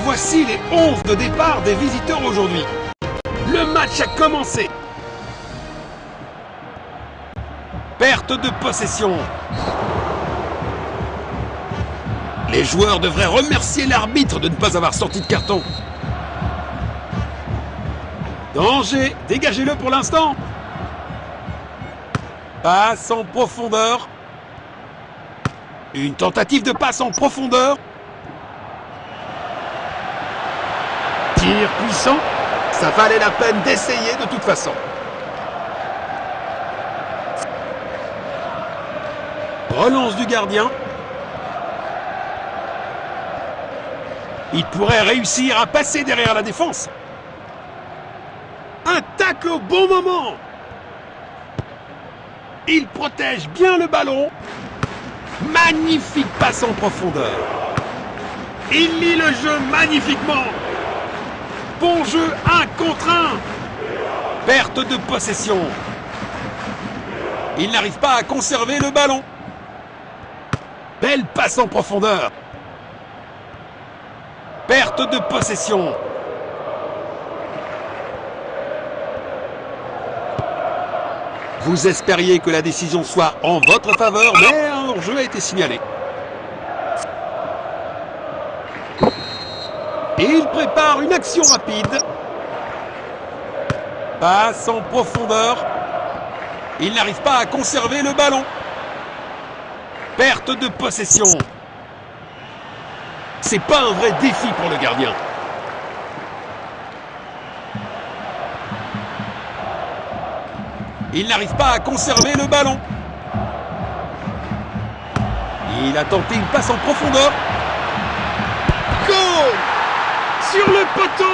voici les 11 de départ des visiteurs aujourd'hui. Le match a commencé. Perte de possession. Les joueurs devraient remercier l'arbitre de ne pas avoir sorti de carton. Danger, dégagez-le pour l'instant. Passe en profondeur. Une tentative de passe en profondeur. Tir puissant. Ça valait la peine d'essayer de toute façon. Relance du gardien. Il pourrait réussir à passer derrière la défense. Un tacle au bon moment. Il protège bien le ballon. Magnifique passe en profondeur. Il lit le jeu magnifiquement. Bon jeu 1 contre 1. Perte de possession. Il n'arrive pas à conserver le ballon. Belle passe en profondeur. Perte de possession. Vous espériez que la décision soit en votre faveur, mais un hors-jeu a été signalé. Et il prépare une action rapide. Passe en profondeur. Il n'arrive pas à conserver le ballon. Perte de possession. C'est pas un vrai défi pour le gardien. Il n'arrive pas à conserver le ballon. Il a tenté une passe en profondeur. Goal! Sur le poteau!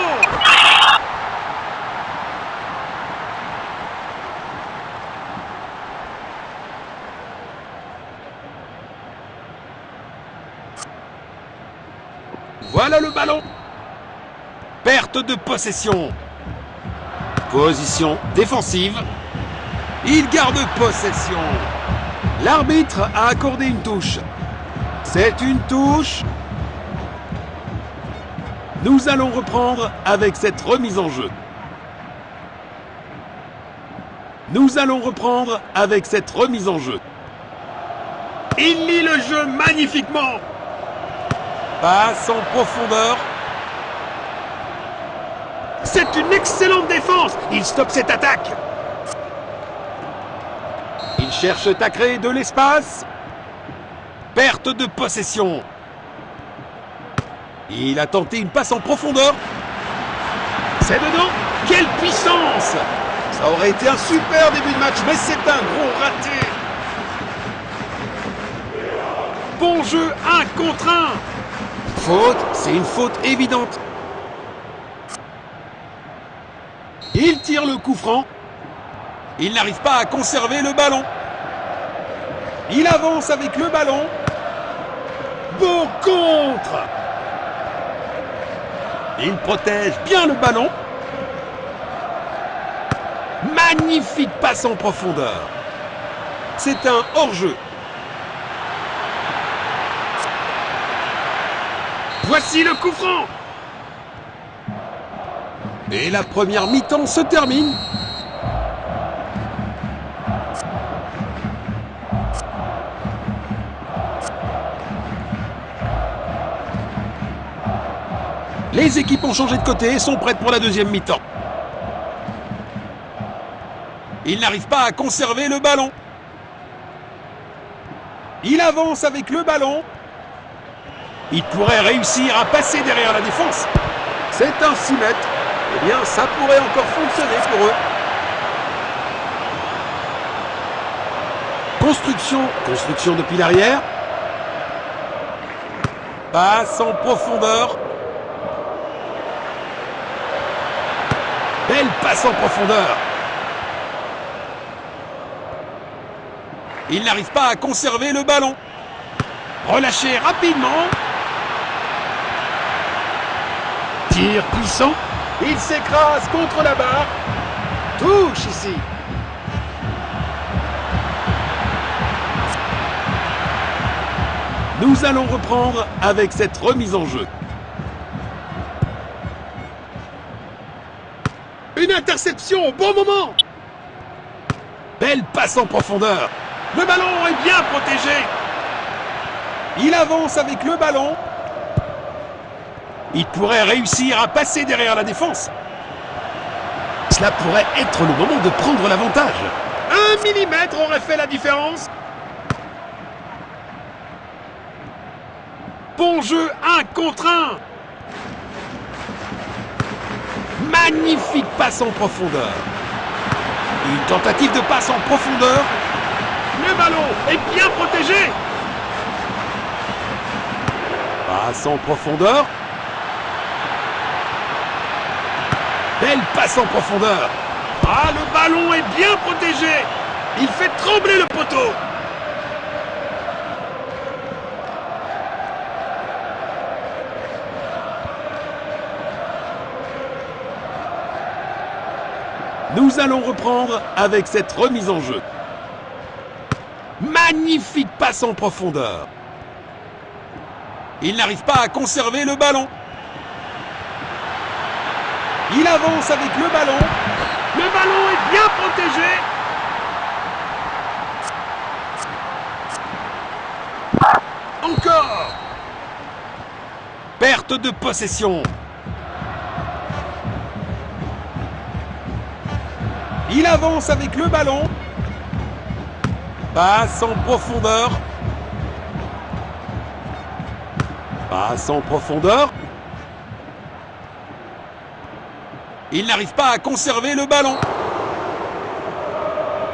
Voilà le ballon. Perte de possession. Position défensive. Il garde possession. L'arbitre a accordé une touche. C'est une touche. Nous allons reprendre avec cette remise en jeu. Nous allons reprendre avec cette remise en jeu. Il lit le jeu magnifiquement. Passe en profondeur. C'est une excellente défense. Il stoppe cette attaque. Il cherche à créer de l'espace. Perte de possession. Il a tenté une passe en profondeur. C'est dedans. Quelle puissance! Ça aurait été un super début de match, mais c'est un gros raté. Bon jeu 1 contre 1. Faute, c'est une faute évidente. Il tire le coup franc. Il n'arrive pas à conserver le ballon. Il avance avec le ballon. Beau contre. Il protège bien le ballon. Magnifique passe en profondeur. C'est un hors-jeu. Voici le coup franc. Et la première mi-temps se termine. Les équipes ont changé de côté et sont prêtes pour la deuxième mi-temps. Il n'arrive pas à conserver le ballon. Il avance avec le ballon. Il pourrait réussir à passer derrière la défense. C'est un 6 mètres. Eh bien, ça pourrait encore fonctionner pour eux. Construction depuis l'arrière. Passe en profondeur. Belle passe en profondeur. Il n'arrive pas à conserver le ballon. Relâché rapidement. Tir puissant. Il s'écrase contre la barre. Touche ici. Nous allons reprendre avec cette remise en jeu. Interception au bon moment. Belle passe en profondeur. Le ballon est bien protégé. Il avance avec le ballon. Il pourrait réussir à passer derrière la défense. Cela pourrait être le moment de prendre l'avantage. 1 millimètre aurait fait la différence. Bon jeu, 1 contre 1. Magnifique passe en profondeur. Une tentative de passe en profondeur. Le ballon est bien protégé. Passe en profondeur. Belle passe en profondeur. Ah, le ballon est bien protégé. Il fait trembler le poteau. Nous allons reprendre avec cette remise en jeu. Magnifique passe en profondeur. Il n'arrive pas à conserver le ballon. Il avance avec le ballon. Le ballon est bien protégé. Encore. Perte de possession. Il avance avec le ballon. Passe en profondeur. Passe en profondeur. Il n'arrive pas à conserver le ballon.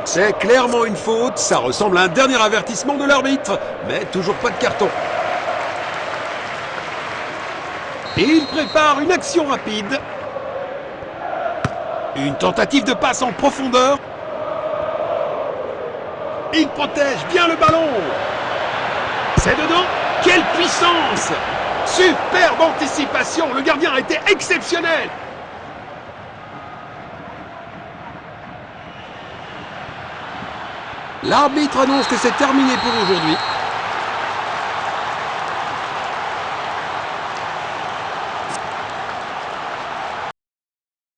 C'est clairement une faute. Ça ressemble à un dernier avertissement de l'arbitre. Mais toujours pas de carton. Et il prépare une action rapide. Une tentative de passe en profondeur. Il protège bien le ballon. C'est dedans. Quelle puissance! Superbe anticipation. Le gardien a été exceptionnel. L'arbitre annonce que c'est terminé pour aujourd'hui.